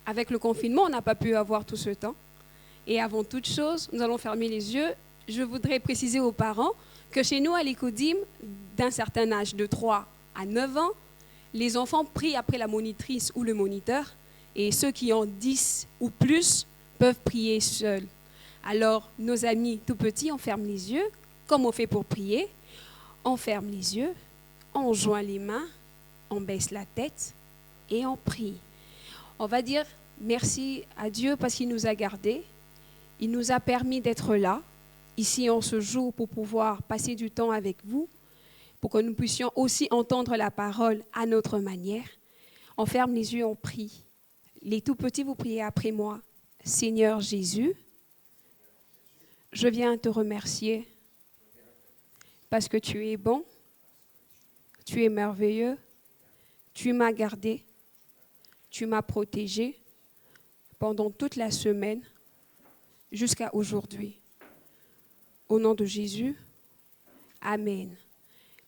avec le confinement, on n'a pas pu avoir tout ce temps. Et avant toute chose, nous allons fermer les yeux. Je voudrais préciser aux parents que chez nous, à l'Écodim, d'un certain âge, de 3 à 9 ans, les enfants prient après la monitrice ou le moniteur. Et ceux qui ont 10 ou plus peuvent prier seuls. Alors, nos amis tout petits, on ferme les yeux, comme on fait pour prier. On ferme les yeux, on joint les mains, on baisse la tête et on prie. On va dire merci à Dieu parce qu'il nous a gardés. Il nous a permis d'être là, ici en ce jour, pour pouvoir passer du temps avec vous, pour que nous puissions aussi entendre la parole à notre manière. On ferme les yeux, on prie. Les tout petits, vous priez après moi. Seigneur Jésus, je viens te remercier parce que tu es bon, tu es merveilleux, tu m'as gardé, tu m'as protégé pendant toute la semaine jusqu'à aujourd'hui. Au nom de Jésus, Amen.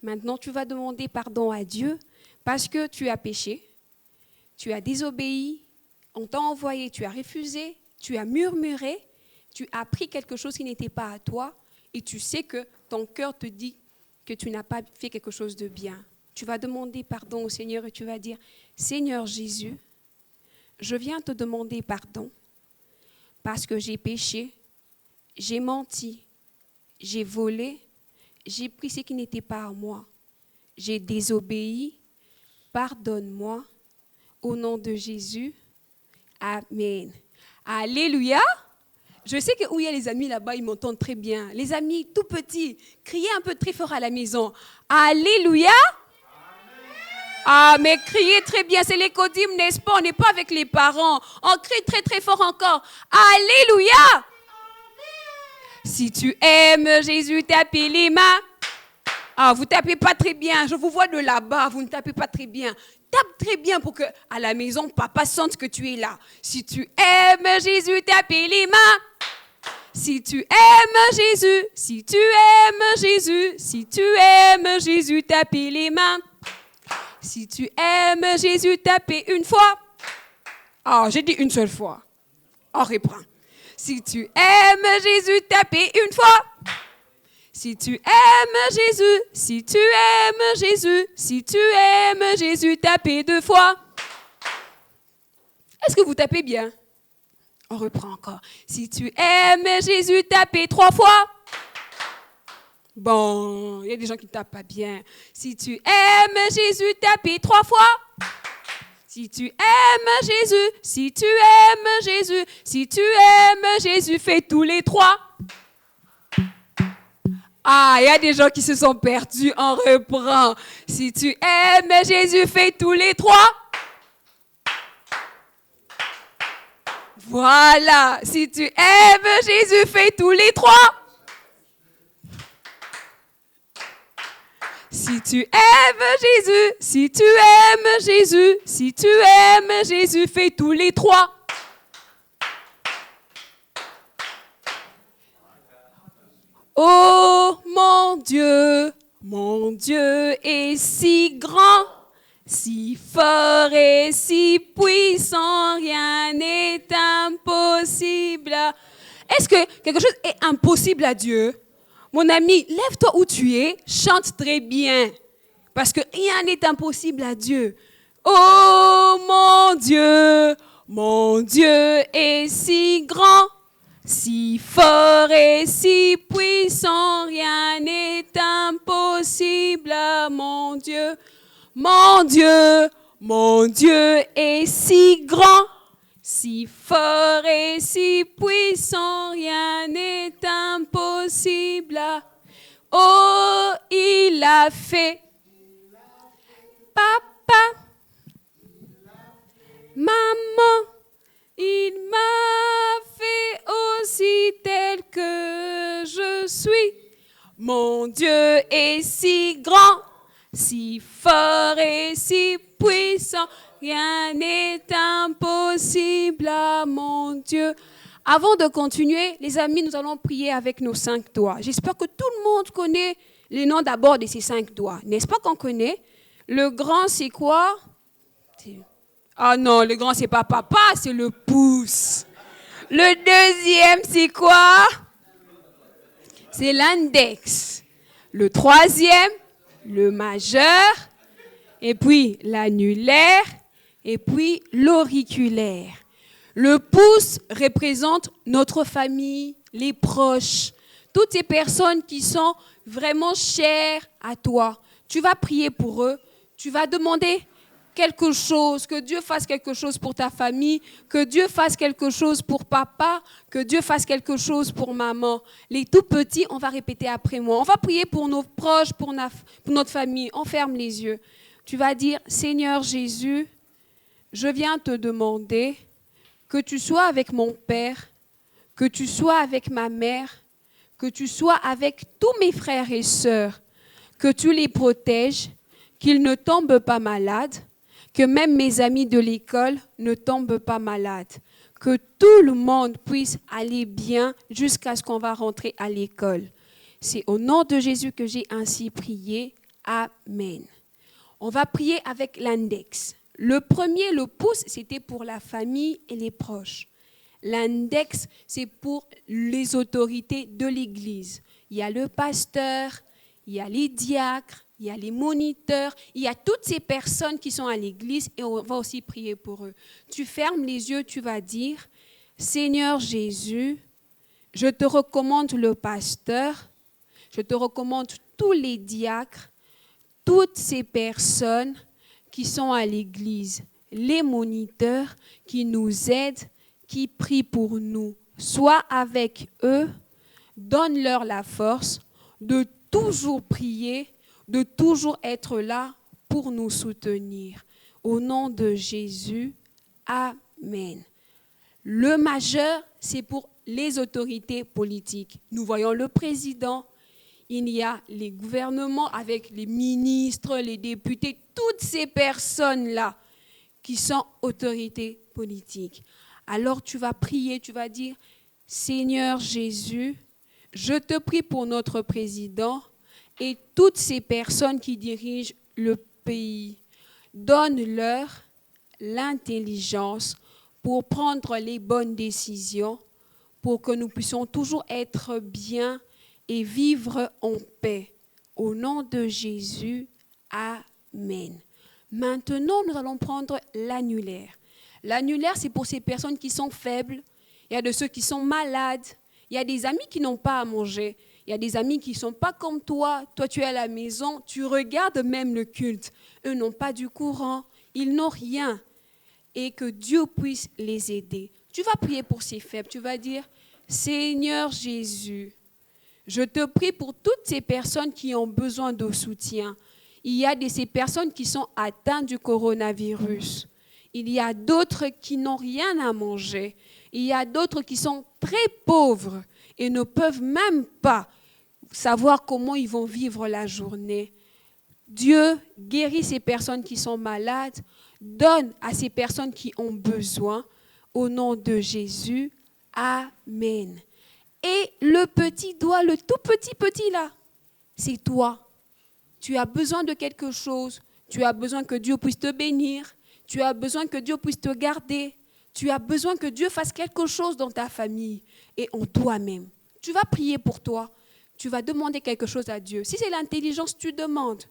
Maintenant, tu vas demander pardon à Dieu parce que tu as péché, tu as désobéi, on t'a envoyé, tu as refusé, tu as murmuré, tu as pris quelque chose qui n'était pas à toi et tu sais que ton cœur te dit que tu n'as pas fait quelque chose de bien. Tu vas demander pardon au Seigneur et tu vas dire, Seigneur Jésus, je viens te demander pardon parce que j'ai péché, j'ai menti, j'ai volé, j'ai pris ce qui n'était pas à moi, j'ai désobéi, pardonne-moi, au nom de Jésus, Amen. Alléluia. Je sais que où il y a les amis là-bas, ils m'entendent très bien. Les amis tout petits, criez un peu très fort à la maison. Alléluia. Ah, mais criez très bien, c'est l'Écodim, n'est-ce pas? On n'est pas avec les parents. On crie très très fort encore. Alléluia. Si tu aimes Jésus, tapez les mains. Ah, vous tapez pas très bien. Je vous vois de là-bas, vous ne tapez pas très bien. Tape très bien pour que à la maison, papa sente que tu es là. Si tu aimes Jésus, tapez les mains. Si tu aimes Jésus, si tu aimes Jésus, si tu aimes Jésus, tapez les mains. Si tu aimes Jésus, tapez une fois. Ah, j'ai dit une seule fois. On reprend. Si tu aimes Jésus, tapez une fois. Si tu aimes Jésus, si tu aimes Jésus, si tu aimes Jésus, tapez 2 fois. Est-ce que vous tapez bien? On reprend encore. Si tu aimes Jésus, tapez 3 fois. Bon, il y a des gens qui ne tapent pas bien. Si tu aimes Jésus, tapez 3 fois. Si tu aimes Jésus, si tu aimes Jésus, si tu aimes Jésus, fais tous les 3. Ah, il y a des gens qui se sont perdus. On reprend. Si tu aimes Jésus, fais tous les 3. Voilà. Si tu aimes Jésus, fais tous les 3. Si tu aimes Jésus, si tu aimes Jésus, si tu aimes Jésus, fais tous les 3. Oh mon Dieu est si grand, si fort et si puissant, rien n'est impossible. Est-ce que quelque chose est impossible à Dieu? Mon ami, lève-toi où tu es, chante très bien, parce que rien n'est impossible à Dieu. Oh mon Dieu est si grand, si fort et si puissant, rien n'est impossible à mon Dieu. Mon Dieu est si grand, si fort et si puissant, rien n'est impossible. Oh, il a fait. Papa, maman, il m'a fait aussi tel que je suis. Mon Dieu est si grand, si fort et si puissant, rien n'est impossible à mon Dieu. Avant de continuer, les amis, nous allons prier avec nos 5 doigts. J'espère que tout le monde connaît les noms d'abord de ces 5 doigts. N'est-ce pas qu'on connaît? Le grand, c'est quoi? Ah non, le grand, c'est pas papa, c'est le pouce. Le deuxième, c'est quoi? C'est l'index. Le troisième, le majeur. Et puis l'annulaire. Et puis l'auriculaire. Le pouce représente notre famille, les proches, toutes ces personnes qui sont vraiment chères à toi. Tu vas prier pour eux, tu vas demander quelque chose, que Dieu fasse quelque chose pour ta famille, que Dieu fasse quelque chose pour papa, que Dieu fasse quelque chose pour maman. Les tout petits, on va répéter après moi. On va prier pour nos proches, pour notre famille. On ferme les yeux. Tu vas dire, Seigneur Jésus, je viens te demander que tu sois avec mon père, que tu sois avec ma mère, que tu sois avec tous mes frères et sœurs, que tu les protèges, qu'ils ne tombent pas malades, que même mes amis de l'école ne tombent pas malades, que tout le monde puisse aller bien jusqu'à ce qu'on va rentrer à l'école. C'est au nom de Jésus que j'ai ainsi prié. Amen. On va prier avec l'index. Le premier, le pouce, c'était pour la famille et les proches. L'index, c'est pour les autorités de l'Église. Il y a le pasteur, il y a les diacres, il y a les moniteurs, il y a toutes ces personnes qui sont à l'Église et on va aussi prier pour eux. Tu fermes les yeux, tu vas dire, Seigneur Jésus, je te recommande le pasteur, je te recommande tous les diacres, toutes ces personnes qui sont à l'Église, les moniteurs qui nous aident, qui prient pour nous. Sois avec eux, donne-leur la force de toujours prier, de toujours être là pour nous soutenir. Au nom de Jésus, Amen. Le majeur, c'est pour les autorités politiques. Nous voyons le président, il y a les gouvernements avec les ministres, les députés, toutes ces personnes-là qui sont autorités politiques. Alors tu vas prier, tu vas dire, Seigneur Jésus, je te prie pour notre président et toutes ces personnes qui dirigent le pays. Donne-leur l'intelligence pour prendre les bonnes décisions, pour que nous puissions toujours être bien et vivre en paix. Au nom de Jésus, Amen. Maintenant, nous allons prendre l'annulaire. L'annulaire, c'est pour ces personnes qui sont faibles. Il y a de ceux qui sont malades. Il y a des amis qui n'ont pas à manger. Il y a des amis qui ne sont pas comme toi. Toi, tu es à la maison, tu regardes même le culte. Eux n'ont pas du courant, ils n'ont rien. Et que Dieu puisse les aider. Tu vas prier pour ces faibles. Tu vas dire, Seigneur Jésus, je te prie pour toutes ces personnes qui ont besoin de soutien. Il y a de ces personnes qui sont atteintes du coronavirus. Il y a d'autres qui n'ont rien à manger. Il y a d'autres qui sont très pauvres et ne peuvent même pas savoir comment ils vont vivre la journée. Dieu guérit ces personnes qui sont malades, donne à ces personnes qui ont besoin. Au nom de Jésus, Amen. Et le petit doigt, le tout petit là, c'est toi. Tu as besoin de quelque chose. Tu as besoin que Dieu puisse te bénir. Tu as besoin que Dieu puisse te garder. Tu as besoin que Dieu fasse quelque chose dans ta famille et en toi-même. Tu vas prier pour toi. Tu vas demander quelque chose à Dieu. Si c'est l'intelligence, tu demandes.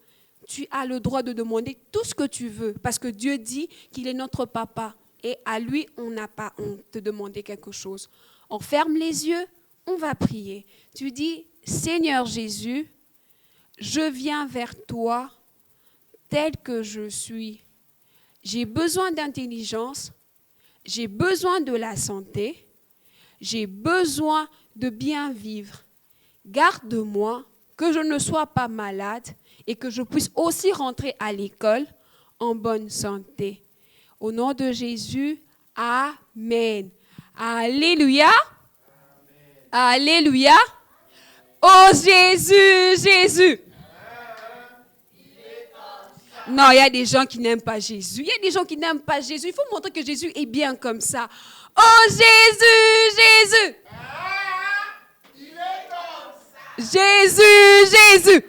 Tu as le droit de demander tout ce que tu veux parce que Dieu dit qu'il est notre papa et à lui, on n'a pas honte de demander quelque chose. On ferme les yeux, on va prier. Tu dis, Seigneur Jésus, je viens vers toi tel que je suis. J'ai besoin d'intelligence, j'ai besoin de la santé, j'ai besoin de bien vivre. Garde-moi, que je ne sois pas malade et que je puisse aussi rentrer à l'école en bonne santé. Au nom de Jésus, Amen. Alléluia. Amen. Alléluia. Oh Jésus, Jésus. Non, il y a des gens qui n'aiment pas Jésus. Il y a des gens qui n'aiment pas Jésus. Il faut montrer que Jésus est bien comme ça. Oh Jésus, Jésus. Il est comme ça. Jésus, Jésus.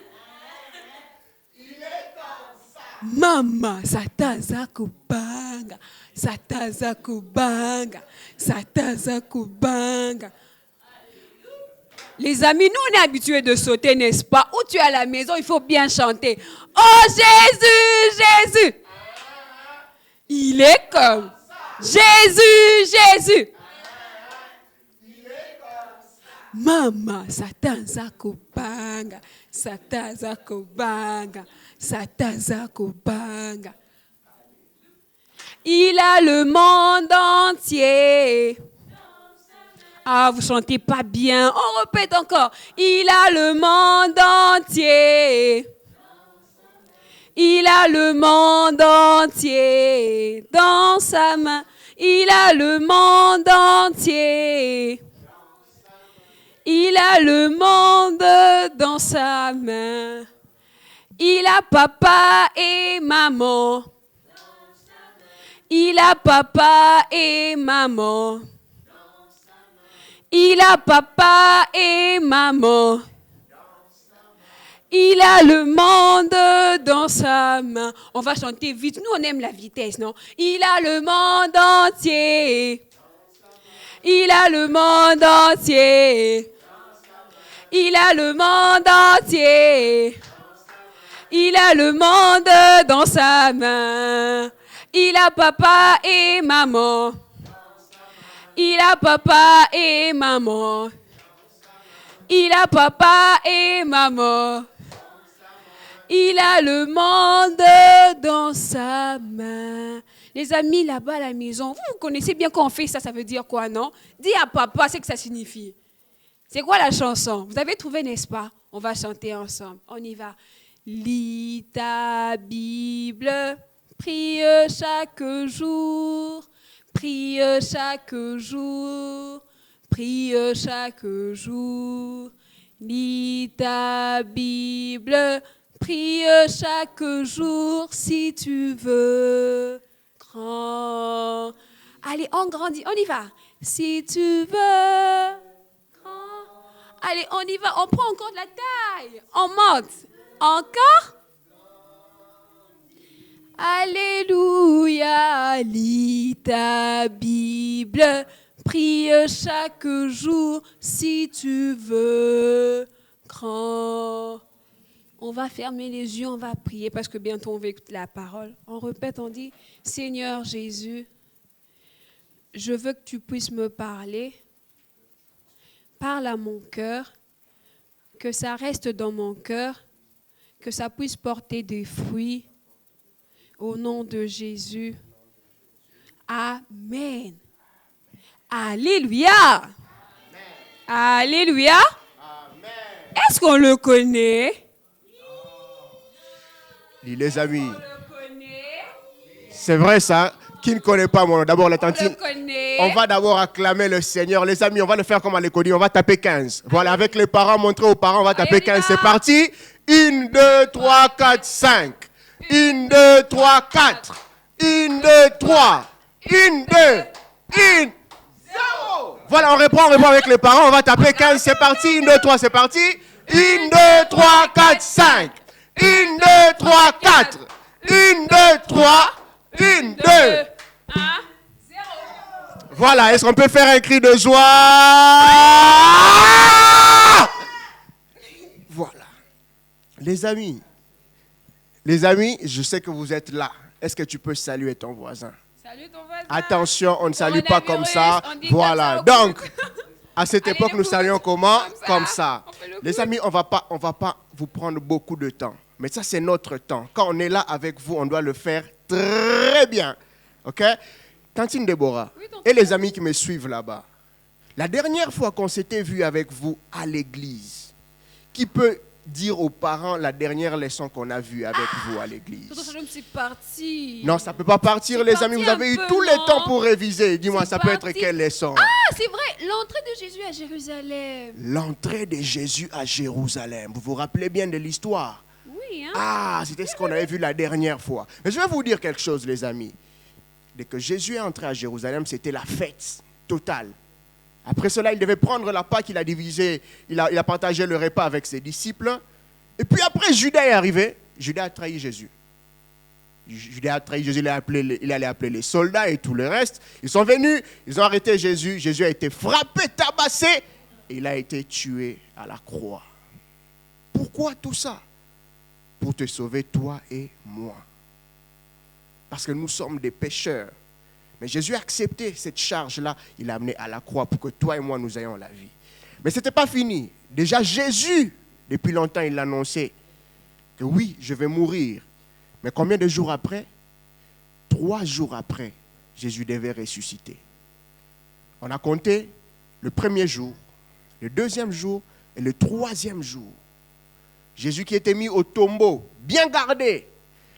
Il est comme ça. Mama, sataza kubanga, sataza kubanga, sataza kubanga. Les amis, nous on est habitués de sauter, n'est-ce pas? Où tu es à la maison, il faut bien chanter. Oh Jésus, Jésus. Il est comme Jésus, Jésus. Mama, sataza kubanga, sataza kubanga, sataza kubanga. Il a le monde entier. Ah, vous chantez pas bien. On répète encore. Il a le monde entier. Il a le monde entier dans sa main. Il a le monde entier. Il a le monde dans sa main. Il a papa et maman. Il a papa et maman. Il a papa et maman. Il a le monde dans sa main. On va chanter vite. Nous, on aime la vitesse, non? Il a le monde entier. Il a le monde entier. Il a le monde entier. Il a le monde dans sa main. Il a papa et maman. Il a papa et maman. Il a papa et maman. Il a le monde dans sa main. Les amis là-bas à la maison, vous connaissez bien quand on fait ça, ça veut dire quoi, non? Dis à papa, c'est que ça signifie. C'est quoi la chanson? Vous avez trouvé, n'est-ce pas? On va chanter ensemble. On y va. Lis ta Bible, prie chaque jour, prie chaque jour, prie chaque jour. Lis ta Bible, prie chaque jour si tu veux. Grand. Allez, on grandit, on y va. Si tu veux. Grand. Allez, on y va, on prend encore de la taille. On monte. Encore. Alléluia, lis ta Bible, prie chaque jour si tu veux. Grand. On va fermer les yeux, on va prier parce que bientôt on va écouter la parole. On répète, on dit, Seigneur Jésus, je veux que tu puisses me parler. Parle à mon cœur, que ça reste dans mon cœur, que ça puisse porter des fruits. Au nom de Jésus. Amen. Alléluia. Amen. Alléluia. Amen. Est-ce qu'on le connaît? Les amis, c'est vrai ça. Qui ne connaît pas mon nom? D'abord la tantine. On va d'abord acclamer le Seigneur. Les amis, on va le faire comme à l'école. On va taper 15. Voilà, avec les parents, montrer aux parents, on va taper 15. C'est parti. 1, 2, 3, 4, 5. 1, 2, 3, 4. 1, 2, 3. 1, 2, 1, 0. Voilà, on reprend avec les parents. On va taper 15. C'est parti. 1, 2, 3, c'est parti. 1, 2, 3, 4, 5. 1, 2, 3, 4. 1, 2, 3. 1, 2. 1, 0. Voilà, est-ce qu'on peut faire un cri de joie? Voilà. Les amis, je sais que vous êtes là. Est-ce que tu peux saluer ton voisin? Salut ton voisin. Attention, on ne salue pas comme ça. Voilà. Donc, à cette époque, nous saluons comment? Comme ça. Les amis, on va pas vous prendre beaucoup de temps. Mais ça, c'est notre temps. Quand on est là avec vous, on doit le faire très bien. OK? Tantine Déborah, et les amis qui me suivent là-bas, la dernière fois qu'on s'était vu avec vous à l'église, qui peut dire aux parents la dernière leçon qu'on a vue avec vous à l'église? Je me suis partie. Non, ça ne peut pas partir, les amis. Vous avez eu tout le temps pour réviser. Dis-moi, ça peut être quelle leçon? Ah, c'est vrai, l'entrée de Jésus à Jérusalem. L'entrée de Jésus à Jérusalem. Vous vous rappelez bien de l'histoire? Oui, hein? Ah, c'était ce qu'on avait vu la dernière fois. Mais je vais vous dire quelque chose, les amis. Dès que Jésus est entré à Jérusalem, c'était la fête totale. Après cela, il devait prendre la Pâque, il a divisé, il a partagé le repas avec ses disciples. Et puis après, Judas est arrivé. Judas a trahi Jésus. Judas a trahi Jésus, il allait appeler les soldats et tout le reste. Ils sont venus, ils ont arrêté Jésus. Jésus a été frappé, tabassé et il a été tué à la croix. Pourquoi tout ça? Pour te sauver toi et moi. Parce que nous sommes des pécheurs. Mais Jésus a accepté cette charge-là. Il l'a amené à la croix pour que toi et moi nous ayons la vie. Mais ce n'était pas fini. Déjà Jésus, depuis longtemps, il l'annonçait que oui, je vais mourir. Mais combien de jours après? 3 jours après, Jésus devait ressusciter. On a compté le premier jour, le deuxième jour et le troisième jour. Jésus qui était mis au tombeau, bien gardé.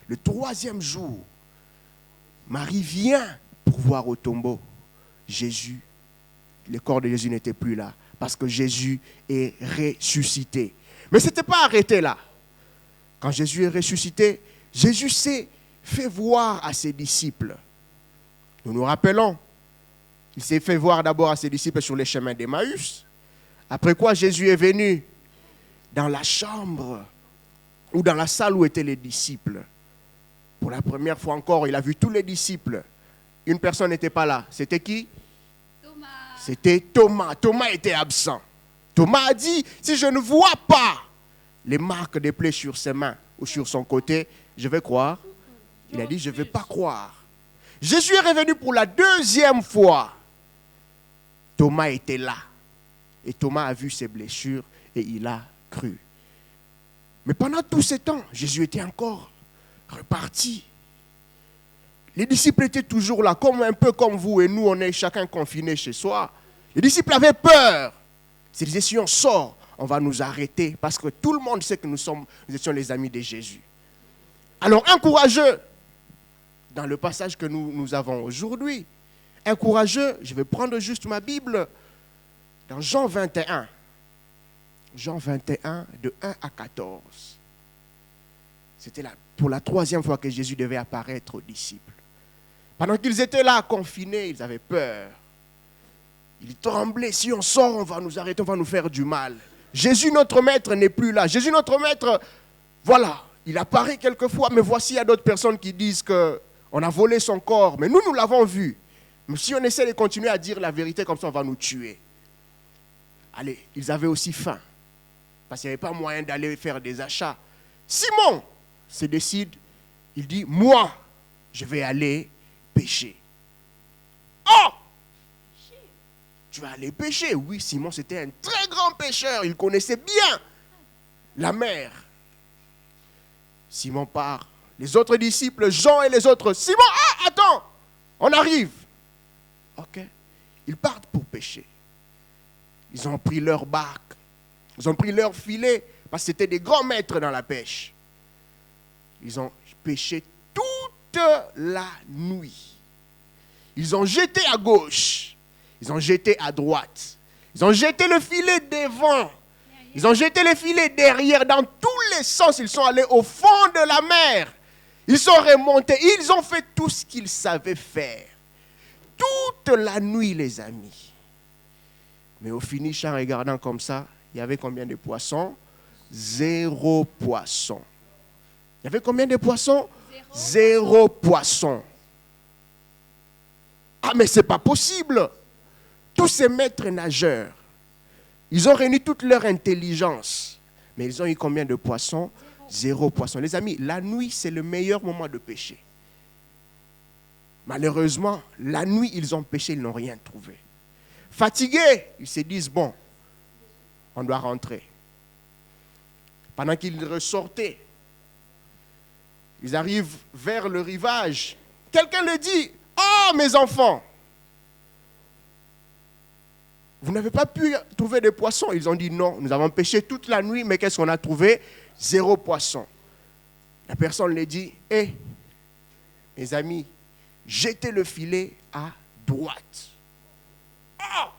Le troisième jour, Marie vient pour voir au tombeau Jésus. Le corps de Jésus n'était plus là parce que Jésus est ressuscité. Mais ce n'était pas arrêté là. Quand Jésus est ressuscité, Jésus s'est fait voir à ses disciples. Nous nous rappelons, il s'est fait voir d'abord à ses disciples sur les chemins d'Emmaüs. Après quoi, Jésus est venu dans la chambre ou dans la salle où étaient les disciples. Pour la première fois encore, il a vu tous les disciples. Une personne n'était pas là. C'était qui? Thomas. C'était Thomas. Thomas était absent. Thomas a dit, si je ne vois pas les marques des plaies sur ses mains ou sur son côté, je vais croire. Il a dit, je ne vais pas croire. Jésus est revenu pour la deuxième fois. Thomas était là. Et Thomas a vu ses blessures et il a cru. Mais pendant tout ce temps, Jésus était encore reparti. Les disciples étaient toujours là, un peu comme vous et nous, on est chacun confiné chez soi. Les disciples avaient peur. Ils disaient, si on sort, on va nous arrêter parce que tout le monde sait que nous étions les amis de Jésus. Alors, un courageux, dans le passage que nous avons aujourd'hui, un courageux, je vais prendre juste ma Bible, dans Jean 21. Jean 21, de 1 à 14. C'était là pour la 3e fois que Jésus devait apparaître aux disciples. Pendant qu'ils étaient là, confinés, ils avaient peur. Ils tremblaient. Si on sort, on va nous arrêter, on va nous faire du mal. Jésus, notre maître, n'est plus là. Jésus, notre maître, voilà, il apparaît quelquefois, mais voici, il y a d'autres personnes qui disent qu'on a volé son corps. Mais nous l'avons vu. Mais si on essaie de continuer à dire la vérité comme ça, on va nous tuer. Allez, ils avaient aussi faim. Parce qu'il n'y avait pas moyen d'aller faire des achats. Simon se décide, il dit, moi, je vais aller pêcher. Oh! Tu vas aller pêcher? Oui, Simon, c'était un très grand pêcheur. Il connaissait bien la mer. Simon part. Les autres disciples, Jean et les autres, Simon, attends, on arrive. Ok. Ils partent pour pêcher. Ils ont pris leur barque. Ils ont pris leur filet parce que c'était des grands maîtres dans la pêche. Ils ont pêché toute la nuit. Ils ont jeté à gauche. Ils ont jeté à droite. Ils ont jeté le filet devant. Ils ont jeté le filet derrière. Dans tous les sens, ils sont allés au fond de la mer. Ils sont remontés. Ils ont fait tout ce qu'ils savaient faire. Toute la nuit, les amis. Mais au finish, en regardant comme ça, il y avait combien de poissons? 0 poisson. Il y avait combien de poissons? 0 poisson. Ah, mais ce n'est pas possible. Tous ces maîtres nageurs, ils ont réuni toute leur intelligence. Mais ils ont eu combien de poissons? 0 poisson. Les amis, la nuit, c'est le meilleur moment de pêcher. Malheureusement, la nuit, ils ont pêché, ils n'ont rien trouvé. Fatigués, ils se disent, bon, on doit rentrer. Pendant qu'ils ressortaient, ils arrivent vers le rivage. Quelqu'un leur dit, oh mes enfants, vous n'avez pas pu trouver de poissons? Ils ont dit non, nous avons pêché toute la nuit, mais qu'est-ce qu'on a trouvé? 0 poisson. La personne leur dit, mes amis, jetez le filet à droite. Oh!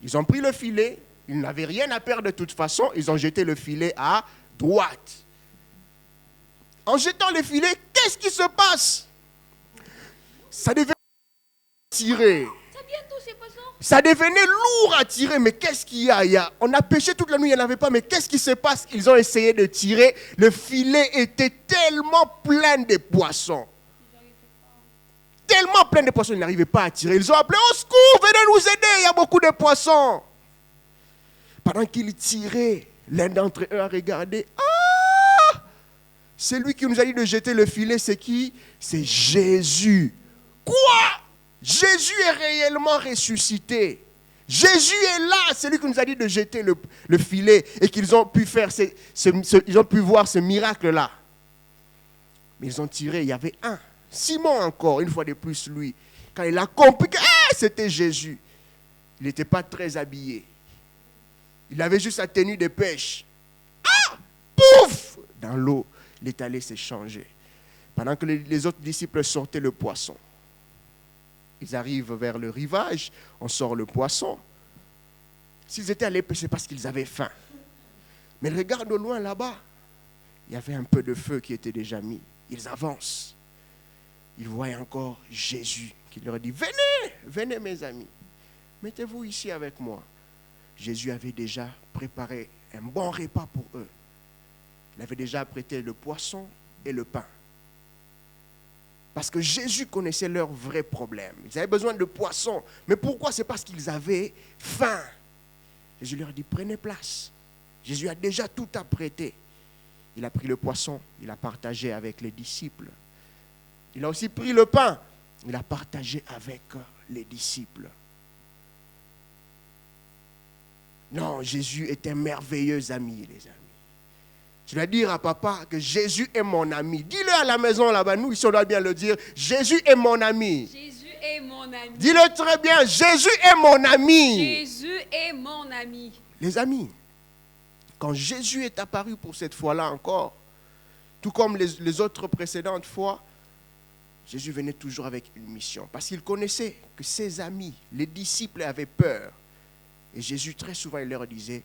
Ils ont pris le filet, ils n'avaient rien à perdre de toute façon, ils ont jeté le filet à droite. En jetant le filet, qu'est-ce qui se passe? Ça devait tirer. Ça vient Ça devenait lourd à tirer. Mais qu'est-ce qu'il y a? On a pêché toute la nuit, il n'y en avait pas. Mais qu'est-ce qui se passe? Ils ont essayé de tirer. Le filet était tellement plein de poissons. Tellement plein de poissons, ils n'arrivaient pas à tirer. Ils ont appelé au secours, venez nous aider, il y a beaucoup de poissons. Pendant qu'ils tiraient, l'un d'entre eux a regardé. Ah! C'est lui qui nous a dit de jeter le filet, c'est qui? C'est Jésus. Quoi? Jésus est réellement ressuscité. Jésus est là, c'est lui qui nous a dit de jeter le filet et qu'ils ont pu faire, ils ont pu voir ce miracle-là. Mais ils ont tiré, il y avait un. Simon encore, une fois de plus lui, quand il a compris que c'était Jésus, il n'était pas très habillé. Il avait juste sa tenue de pêche. Ah! Pouf! Dans l'eau, il est allé s'échanger. Pendant que les autres disciples sortaient le poisson. Ils arrivent vers le rivage, on sort le poisson. S'ils étaient allés pêcher, c'est parce qu'ils avaient faim. Mais ils regardent au loin là-bas. Il y avait un peu de feu qui était déjà mis. Ils avancent. Ils voient encore Jésus qui leur dit, venez, venez mes amis, mettez-vous ici avec moi. Jésus avait déjà préparé un bon repas pour eux. Il avait déjà apprêté le poisson et le pain. Parce que Jésus connaissait leurs vrais problèmes. Ils avaient besoin de poisson. Mais pourquoi? C'est parce qu'ils avaient faim. Jésus leur dit, prenez place. Jésus a déjà tout apprêté. Il a pris le poisson, il a partagé avec les disciples. Il a aussi pris le pain, il a partagé avec les disciples. Non, Jésus est un merveilleux ami, les amis. Je dois dire à papa que Jésus est mon ami. Dis-le à la maison là-bas, nous ici on doit bien le dire. Jésus est mon ami. Jésus est mon ami. Dis-le très bien, Jésus est mon ami. Jésus est mon ami. Les amis, quand Jésus est apparu pour cette fois-là encore, tout comme les autres précédentes fois, Jésus venait toujours avec une mission. Parce qu'il connaissait que ses amis, les disciples avaient peur. Et Jésus très souvent il leur disait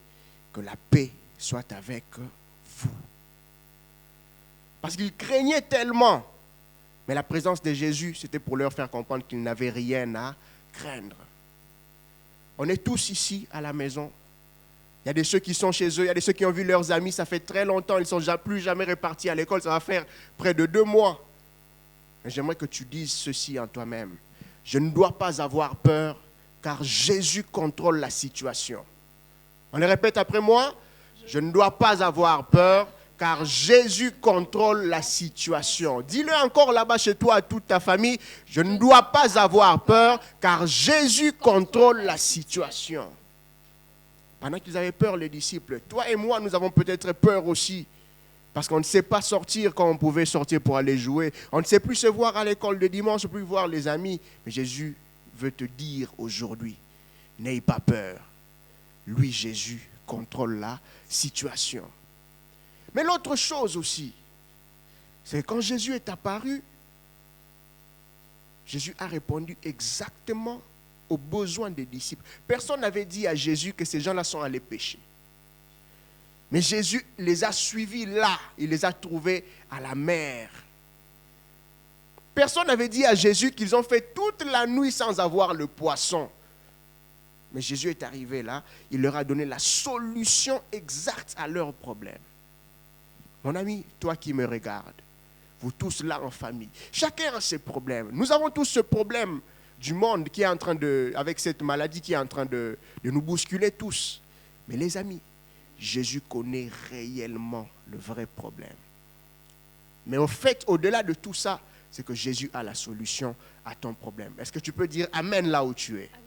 que la paix soit avec vous. Parce qu'ils craignaient tellement. Mais la présence de Jésus, c'était pour leur faire comprendre qu'ils n'avaient rien à craindre. On est tous ici à la maison. Il y a des ceux qui sont chez eux, il y a des ceux qui ont vu leurs amis, ça fait très longtemps, ils ne sont plus jamais repartis à l'école, ça va faire près de 2 mois. Mais j'aimerais que tu dises ceci en toi-même. Je ne dois pas avoir peur, car Jésus contrôle la situation. On le répète après moi. Je ne dois pas avoir peur, car Jésus contrôle la situation. Dis-le encore là-bas chez toi à toute ta famille. Je ne dois pas avoir peur, car Jésus contrôle la situation. Pendant qu'ils avaient peur, les disciples, toi et moi, nous avons peut-être peur aussi. Parce qu'on ne sait pas sortir quand on pouvait sortir pour aller jouer. On ne sait plus se voir à l'école le dimanche, plus voir les amis. Mais Jésus veut te dire aujourd'hui, n'aie pas peur. Lui, Jésus, contrôle la situation. Mais l'autre chose aussi, c'est que quand Jésus est apparu, Jésus a répondu exactement aux besoins des disciples. Personne n'avait dit à Jésus que ces gens-là sont allés pécher. Mais Jésus les a suivis là. Il les a trouvés à la mer. Personne n'avait dit à Jésus qu'ils ont fait toute la nuit sans avoir le poisson. Mais Jésus est arrivé là. Il leur a donné la solution exacte à leurs problèmes. Mon ami, toi qui me regardes, vous tous là en famille, chacun a ses problèmes. Nous avons tous ce problème du monde qui est en train avec cette maladie qui est en train de nous bousculer tous. Mais les amis, Jésus connaît réellement le vrai problème. Mais au fait, au-delà de tout ça, c'est que Jésus a la solution à ton problème. Est-ce que tu peux dire Amen là où tu es? Amen.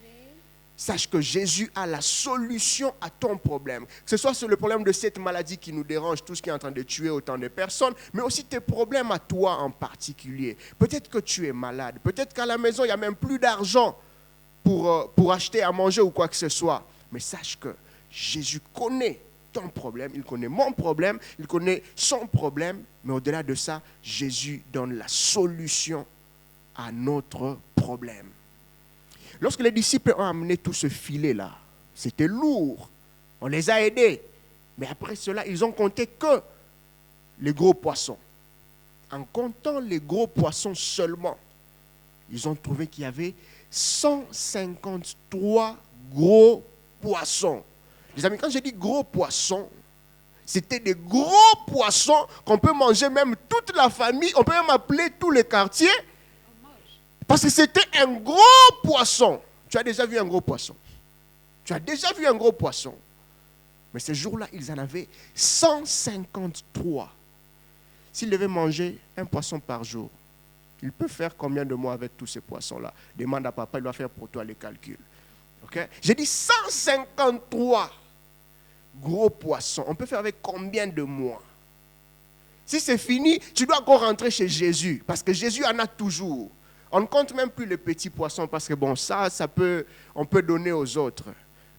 Sache que Jésus a la solution à ton problème. Que ce soit sur le problème de cette maladie qui nous dérange, tout ce qui est en train de tuer autant de personnes, mais aussi tes problèmes à toi en particulier. Peut-être que tu es malade. Peut-être qu'à la maison, il n'y a même plus d'argent pour acheter à manger ou quoi que ce soit. Mais sache que Jésus connaît ton problème, il connaît mon problème, il connaît son problème, mais au-delà de ça, Jésus donne la solution à notre problème. Lorsque les disciples ont amené tout ce filet-là, c'était lourd, on les a aidés, mais après cela, ils ont compté que les gros poissons. En comptant les gros poissons seulement, ils ont trouvé qu'il y avait 153 gros poissons. Les amis, quand je dis gros poissons, c'était des gros poissons qu'on peut manger même toute la famille. On peut même appeler tous les quartiers. Parce que c'était un gros poisson. Tu as déjà vu un gros poisson? Tu as déjà vu un gros poisson? Mais ce jour-là, ils en avaient 153. S'ils devaient manger un poisson par jour, ils peuvent faire combien de mois avec tous ces poissons-là? Demande à papa, il va faire pour toi les calculs. Okay? J'ai dit 153 gros poissons. On peut faire avec combien de mois? Si c'est fini, tu dois encore rentrer chez Jésus. Parce que Jésus en a toujours. On ne compte même plus les petits poissons. Parce que bon, on peut donner aux autres.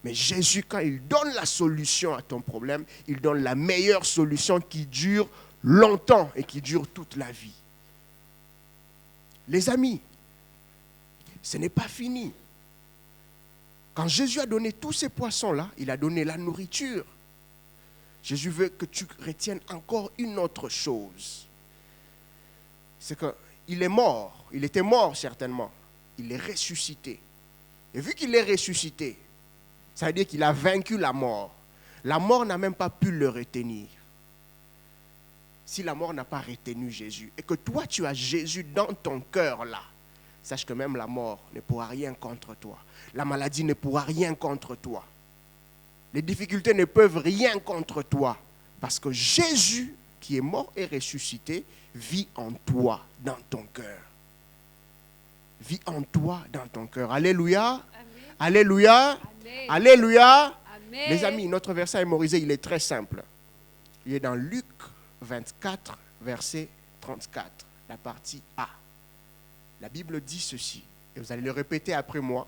Mais Jésus, quand il donne la solution à ton problème, il donne la meilleure solution qui dure longtemps et qui dure toute la vie. Les amis, ce n'est pas fini. Quand Jésus a donné tous ces poissons-là, il a donné la nourriture. Jésus veut que tu retiennes encore une autre chose. C'est qu'il est mort. Il était mort certainement. Il est ressuscité. Et vu qu'il est ressuscité, ça veut dire qu'il a vaincu la mort. La mort n'a même pas pu le retenir. Si la mort n'a pas retenu Jésus et que toi tu as Jésus dans ton cœur là, sache que même la mort ne pourra rien contre toi. La maladie ne pourra rien contre toi. Les difficultés ne peuvent rien contre toi. Parce que Jésus, qui est mort et ressuscité, vit en toi, dans ton cœur. Vit en toi, dans ton cœur. Alléluia. Amen. Alléluia. Amen. Alléluia. Amen. Les amis, notre verset mémorisé, il est très simple. Il est dans Luc 24, verset 34, la partie A. La Bible dit ceci, et vous allez le répéter après moi.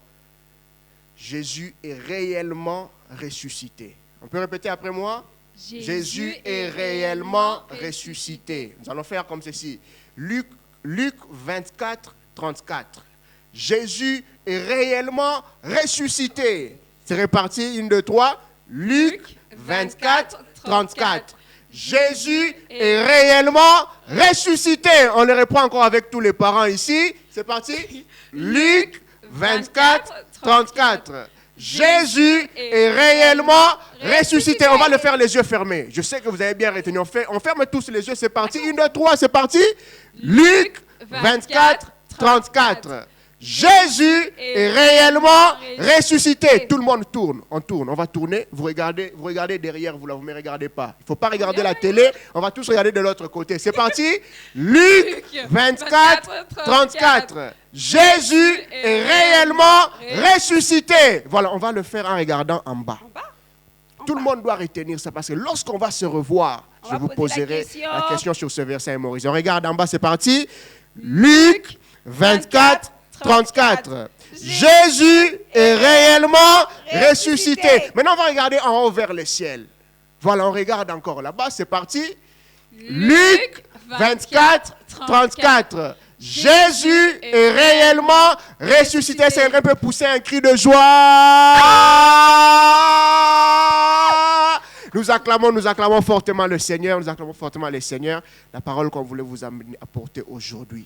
Jésus est réellement ressuscité. On peut répéter après moi? Jésus est réellement ressuscité. Nous allons faire comme ceci. Luc 24, 34. Jésus est réellement ressuscité. C'est réparti, 1, 2, 3. Luc 24, 34. Jésus est réellement ressuscité. On le reprend encore avec tous les parents ici. C'est parti. Luc 24, 34. Jésus est réellement ressuscité. On va le faire les yeux fermés. Je sais que vous avez bien retenu. On ferme tous les yeux. C'est parti. 1, 2, 3. C'est parti. Luc 24, 34. Jésus est réellement ressuscité. Tout le monde tourne. On tourne. On va tourner. Vous regardez derrière vous là. Vous ne me regardez pas. Il ne faut pas regarder la télé. On va tous regarder de l'autre côté. C'est parti. Luc 24, 34. Jésus est réellement ressuscité. Voilà, on va le faire en regardant en bas. Tout le monde doit retenir ça parce que lorsqu'on va se revoir, je vous poserai la question sur ce verset mémorisé. On regarde en bas, c'est parti. Luc 24, 34. Jésus est réellement ressuscité. Maintenant, on va regarder en haut vers le ciel. Voilà, on regarde encore là-bas, c'est parti. Luc 24, 34. Jésus est réellement ressuscité. C'est un peu pousser un cri de joie. Nous acclamons fortement le Seigneur. Nous acclamons fortement le Seigneur. La parole qu'on voulait vous apporter aujourd'hui,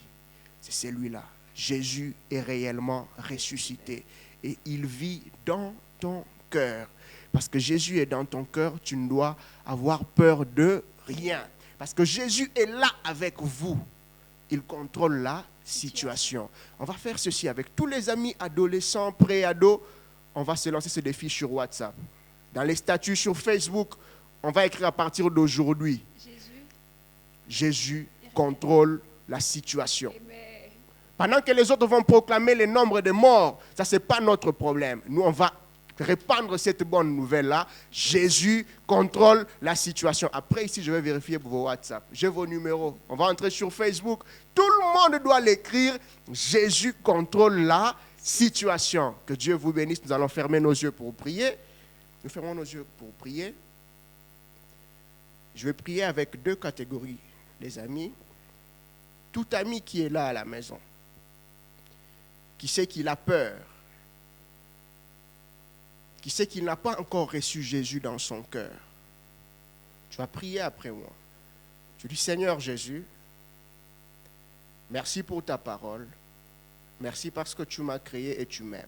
c'est celui-là. Jésus est réellement ressuscité. Et il vit dans ton cœur. Parce que Jésus est dans ton cœur, tu ne dois avoir peur de rien. Parce que Jésus est là avec vous. Il contrôle la situation. On va faire ceci avec tous les amis adolescents, pré-ados. On va se lancer ce défi sur WhatsApp. Dans les statuts sur Facebook, on va écrire à partir d'aujourd'hui. Jésus contrôle la situation. Amen. Pendant que les autres vont proclamer le nombre de morts, ça c'est pas notre problème. Nous on va répandre cette bonne nouvelle-là. Jésus contrôle la situation. Après, ici, je vais vérifier pour vos WhatsApp. J'ai vos numéros. On va entrer sur Facebook. Tout le monde doit l'écrire. Jésus contrôle la situation. Que Dieu vous bénisse. Nous allons fermer nos yeux pour prier. Nous fermons nos yeux pour prier. Je vais prier avec deux catégories, les amis. Tout ami qui est là à la maison, qui sait qu'il a peur, qui sait qu'il n'a pas encore reçu Jésus dans son cœur. Tu vas prier après moi. Tu dis, Seigneur Jésus, merci pour ta parole. Merci parce que tu m'as créé et tu m'aimes.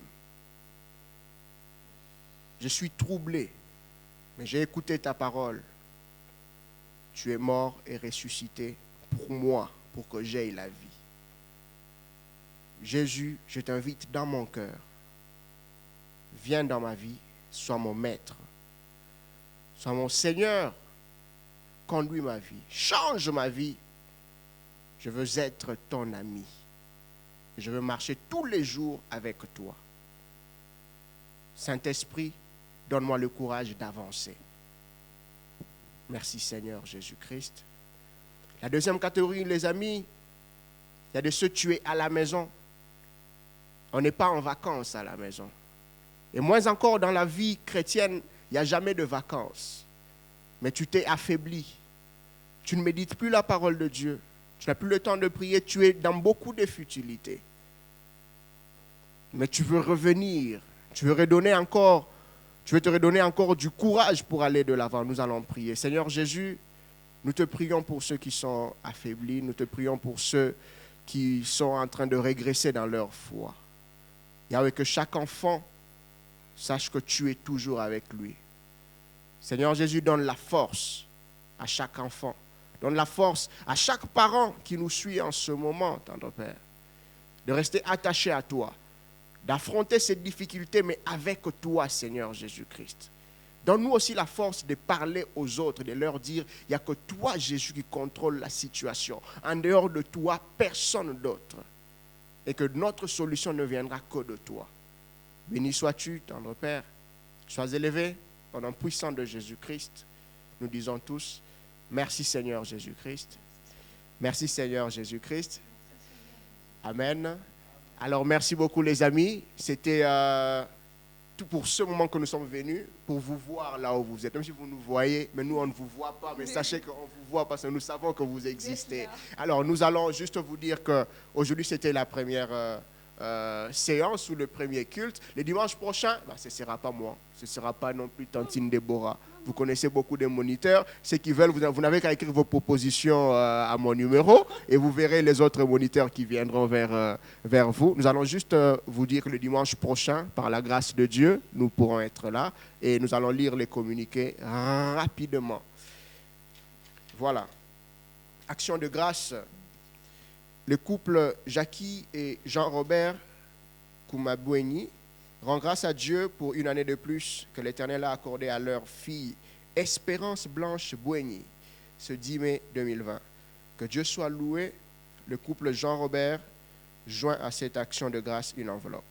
Je suis troublé, mais j'ai écouté ta parole. Tu es mort et ressuscité pour moi, pour que j'aie la vie. Jésus, je t'invite dans mon cœur. Viens dans ma vie, sois mon maître. Sois mon Seigneur. Conduis ma vie. Change ma vie. Je veux être ton ami. Je veux marcher tous les jours avec toi. Saint-Esprit, donne-moi le courage d'avancer. Merci Seigneur Jésus-Christ. La deuxième catégorie, les amis, il y a de ceux tués à la maison. On n'est pas en vacances à la maison. Et moins encore dans la vie chrétienne, il n'y a jamais de vacances. Mais tu t'es affaibli. Tu ne médites plus la parole de Dieu. Tu n'as plus le temps de prier. Tu es dans beaucoup de futilités. Mais tu veux revenir. Tu veux te redonner encore du courage pour aller de l'avant. Nous allons prier. Seigneur Jésus, nous te prions pour ceux qui sont affaiblis. Nous te prions pour ceux qui sont en train de régresser dans leur foi. Yahweh, que chaque enfant sache que tu es toujours avec lui. Seigneur Jésus, donne la force à chaque enfant. Donne la force à chaque parent qui nous suit en ce moment, tendre Père, de rester attaché à toi, d'affronter ces difficultés, mais avec toi, Seigneur Jésus-Christ. Donne-nous aussi la force de parler aux autres, de leur dire, il n'y a que toi, Jésus, qui contrôle la situation. En dehors de toi, personne d'autre. Et que notre solution ne viendra que de toi. Béni sois-tu, tendre Père. Sois élevé au nom puissant de Jésus-Christ. Nous disons tous, merci Seigneur Jésus-Christ. Merci Seigneur Jésus-Christ. Amen. Alors merci beaucoup les amis. C'était tout pour ce moment que nous sommes venus, pour vous voir là où vous êtes. Même si vous nous voyez, mais nous on ne vous voit pas. Mais sachez qu'on vous voit parce que nous savons que vous existez. Alors nous allons juste vous dire qu'aujourd'hui c'était la première séance ou le premier culte. Le dimanche prochain, ce ne sera pas moi. Ce ne sera pas non plus Tantine Déborah. Vous connaissez beaucoup de moniteurs. Ceux qui veulent, vous n'avez qu'à écrire vos propositions à mon numéro et vous verrez les autres moniteurs qui viendront vers vous. Nous allons juste vous dire que le dimanche prochain, par la grâce de Dieu, nous pourrons être là et nous allons lire les communiqués rapidement. Voilà. Action de grâce. Le couple Jackie et Jean-Robert Koumaboueni rend grâce à Dieu pour une année de plus que l'Éternel a accordé à leur fille Espérance Blanche Boueni ce 10 mai 2020. Que Dieu soit loué. Le couple Jean-Robert joint à cette action de grâce une enveloppe.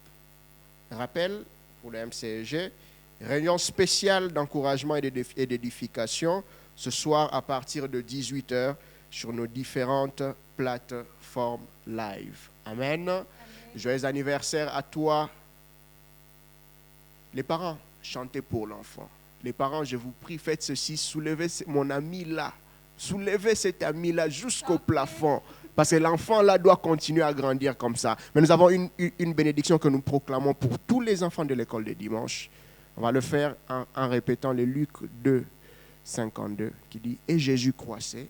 Rappel pour le MCEG, réunion spéciale d'encouragement et d'édification ce soir à partir de 18h sur nos différentes plateformes live. Amen. Amen. Joyeux anniversaire à toi. Les parents, chantez pour l'enfant. Les parents, je vous prie, faites ceci, soulevez mon ami là. Soulevez cet ami là jusqu'au plafond. Parce que l'enfant là doit continuer à grandir comme ça. Mais nous avons une bénédiction que nous proclamons pour tous les enfants de l'école de dimanche. On va le faire en répétant le Luc 2, 52 qui dit « Et Jésus croissait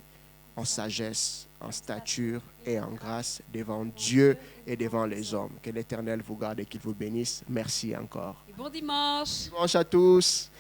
en sagesse, en stature et en grâce devant Dieu et devant les hommes. » Que l'Éternel vous garde et qu'il vous bénisse. Merci encore. Et bon dimanche. Dimanche à tous.